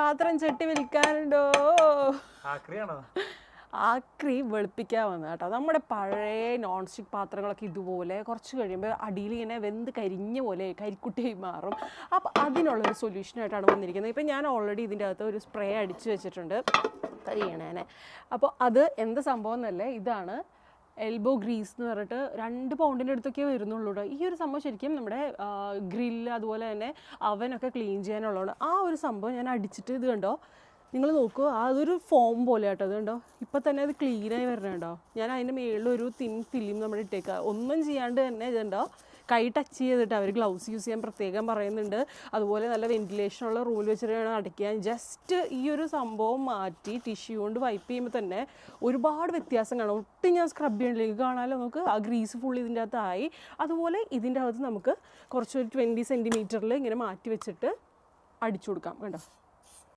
പാത്രം ചട്ടി വിൽക്കാനുണ്ടോ? ആക്രി വെളുപ്പിക്കാൻ വന്ന കേട്ടോ. നമ്മുടെ പഴയ നോൺ സ്റ്റിക്ക് പാത്രങ്ങളൊക്കെ ഇതുപോലെ കുറച്ച് കഴിയുമ്പോൾ അടിയിൽ ഇങ്ങനെ വെന്ത് കരിഞ്ഞ പോലെ കരിക്കുട്ടിയായി മാറും. അപ്പോൾ അതിനുള്ളൊരു സൊല്യൂഷനായിട്ടാണ് വന്നിരിക്കുന്നത്. ഇപ്പം ഞാൻ ഓൾറെഡി ഇതിൻ്റെ അകത്ത് ഒരു സ്പ്രേ അടിച്ച് വെച്ചിട്ടുണ്ട് കരിയണേനെ. അപ്പോൾ അത് എന്ത് സംഭവം എന്നല്ലേ, ഇതാണ് എൽബോ ഗ്രീസ് എന്ന് പറഞ്ഞിട്ട് 2 പൗണ്ടിൻ്റെ അടുത്തൊക്കെ വരുന്നുള്ളൂ കേട്ടോ. ഈ ഒരു സംഭവം ശരിക്കും നമ്മുടെ ഗ്രില്ല് അതുപോലെ തന്നെ അവനൊക്കെ ക്ലീൻ ചെയ്യാനുള്ളതാണ്. ആ ഒരു സംഭവം ഞാൻ അടിച്ചിട്ട് ഇത് കണ്ടോ, നിങ്ങൾ നോക്കൂ, അതൊരു ഫോം പോലെ കേട്ടോ. അത് കണ്ടോ, ഇപ്പം തന്നെ അത് ക്ലീനായി വരണുണ്ടോ. ഞാൻ അതിൻ്റെ മുകളിലൊരു തിൻ ഫിലിം നമ്മൾ ഇട്ടേക്കുക. ഒന്നും ചെയ്യാണ്ട് തന്നെ ഇതുണ്ടോ, കൈ ടച്ച് ചെയ്തിട്ട് അവർ ഗ്ലൗസ് യൂസ് ചെയ്യാൻ പ്രത്യേകം പറയുന്നുണ്ട്. അതുപോലെ നല്ല വെന്റിലേഷനുള്ള റൂൾ വെച്ചിട്ട് വേണം അടയ്ക്കാൻ. ജസ്റ്റ് ഈ ഒരു സംഭവം മാറ്റി ടിഷ്യൂ കൊണ്ട് വൈപ്പ് ചെയ്യുമ്പോൾ തന്നെ ഒരുപാട് വ്യത്യാസം കാണും. ഒട്ടും ഞാൻ സ്ക്രബ് ചെയ്യണില്ല. കാണാമല്ലോ നമുക്ക് ആ ഗ്രീസ് ഫുൾ ഇതിൻ്റെ അകത്തായി. അതുപോലെ ഇതിൻ്റെ അകത്ത് നമുക്ക് കുറച്ചൊരു 20 സെൻറ്റിമീറ്ററിൽ ഇങ്ങനെ മാറ്റി വെച്ചിട്ട് അടിച്ചു കൊടുക്കാം. കണ്ടോ.